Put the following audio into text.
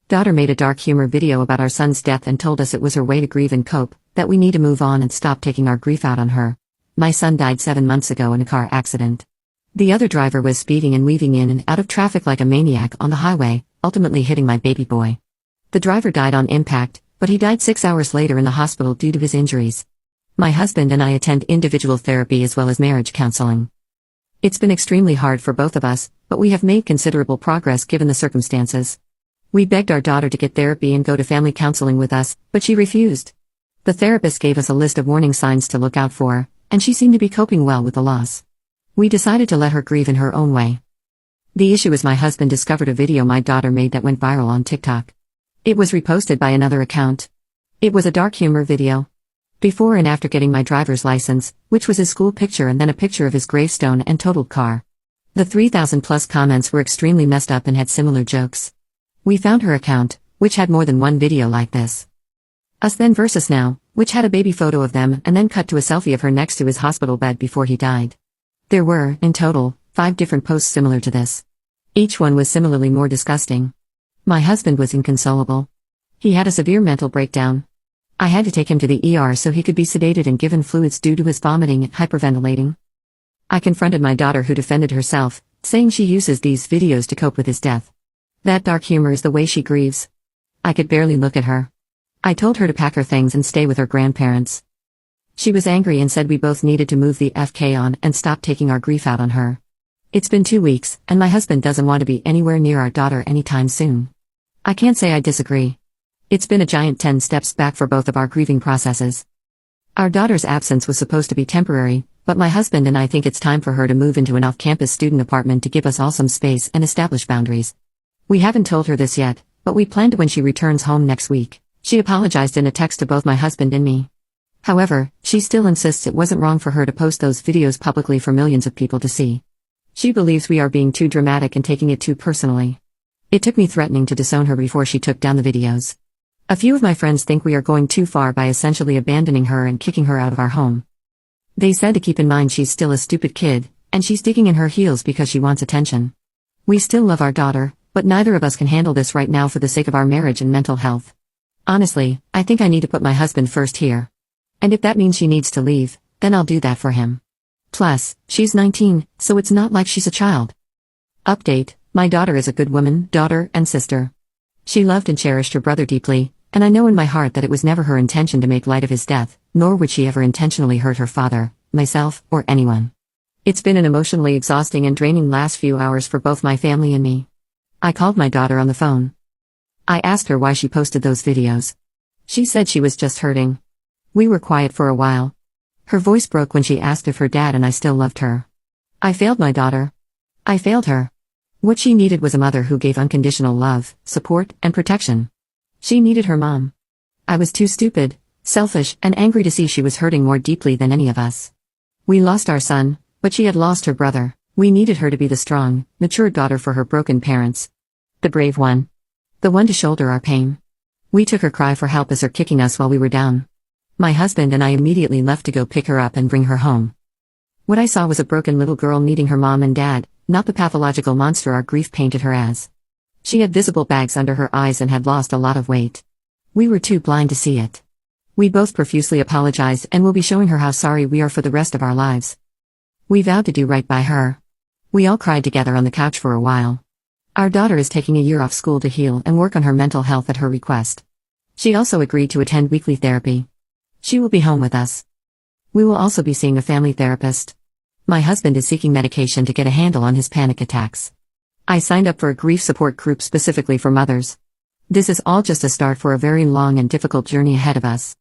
Daughter made a dark humor video about our son's death and told us it was her way to grieve and cope, that we need to move on and stop taking our grief out on her. My son died 7 months ago in a car accident. The other driver was speeding and weaving in and out of traffic like a maniac on the highway, ultimately hitting my baby boy. The driver died on impact, but he died 6 hours later in the hospital due to his injuries. My husband and I attend individual therapy as well as marriage counseling. It's been extremely hard for both of us, but we have made considerable progress given the circumstances. We begged our daughter to get therapy and go to family counseling with us, but she refused. The therapist gave us a list of warning signs to look out for, and she seemed to be coping well with the loss. We decided to let her grieve in her own way. The issue is my husband discovered a video my daughter made that went viral on TikTok. It was reposted by another account. It was a dark humor video. Before and after getting my driver's license, which was his school picture and then a picture of his gravestone and totaled car. The 3,000 plus comments were extremely messed up and had similar jokes. We found her account, which had more than one video like this. Us Then versus Now, which had a baby photo of them and then cut to a selfie of her next to his hospital bed before he died. There were, in total, 5 different posts similar to this. Each one was similarly more disgusting. My husband was inconsolable. He had a severe mental breakdown. I had to take him to the ER so he could be sedated and given fluids due to his vomiting and hyperventilating. I confronted my daughter, who defended herself, saying she uses these videos to cope with his death. That dark humor is the way she grieves. I could barely look at her. I told her to pack her things and stay with her grandparents. She was angry and said we both needed to move the FK on and stop taking our grief out on her. It's been 2 weeks, and my husband doesn't want to be anywhere near our daughter anytime soon. I can't say I disagree. It's been a giant 10 steps back for both of our grieving processes. Our daughter's absence was supposed to be temporary, but my husband and I think it's time for her to move into an off-campus student apartment to give us all some space and establish boundaries. We haven't told her this yet, but we plan to when she returns home next week. She apologized in a text to both my husband and me. However, she still insists it wasn't wrong for her to post those videos publicly for millions of people to see. She believes we are being too dramatic and taking it too personally. It took me threatening to disown her before she took down the videos. A few of my friends think we are going too far by essentially abandoning her and kicking her out of our home. They said to keep in mind she's still a stupid kid, and she's digging in her heels because she wants attention. We still love our daughter, but neither of us can handle this right now for the sake of our marriage and mental health. Honestly, I think I need to put my husband first here. And if that means she needs to leave, then I'll do that for him. Plus, she's 19, so it's not like she's a child. Update: my daughter is a good woman, daughter, and sister. She loved and cherished her brother deeply, and I know in my heart that it was never her intention to make light of his death, nor would she ever intentionally hurt her father, myself, or anyone. It's been an emotionally exhausting and draining last few hours for both my family and me. I called my daughter on the phone. I asked her why she posted those videos. She said she was just hurting. We were quiet for a while. Her voice broke when she asked if her dad and I still loved her. I failed my daughter. I failed her. What she needed was a mother who gave unconditional love, support, and protection. She needed her mom. I was too stupid, selfish, and angry to see she was hurting more deeply than any of us. We lost our son, but she had lost her brother. We needed her to be the strong, mature daughter for her broken parents. The brave one. The one to shoulder our pain. We took her cry for help as her kicking us while we were down. My husband and I immediately left to go pick her up and bring her home. What I saw was a broken little girl needing her mom and dad, not the pathological monster our grief painted her as. She had visible bags under her eyes and had lost a lot of weight. We were too blind to see it. We both profusely apologized and will be showing her how sorry we are for the rest of our lives. We vowed to do right by her. We all cried together on the couch for a while. Our daughter is taking a year off school to heal and work on her mental health at her request. She also agreed to attend weekly therapy. She will be home with us. We will also be seeing a family therapist. My husband is seeking medication to get a handle on his panic attacks. I signed up for a grief support group specifically for mothers. This is all just a start for a very long and difficult journey ahead of us.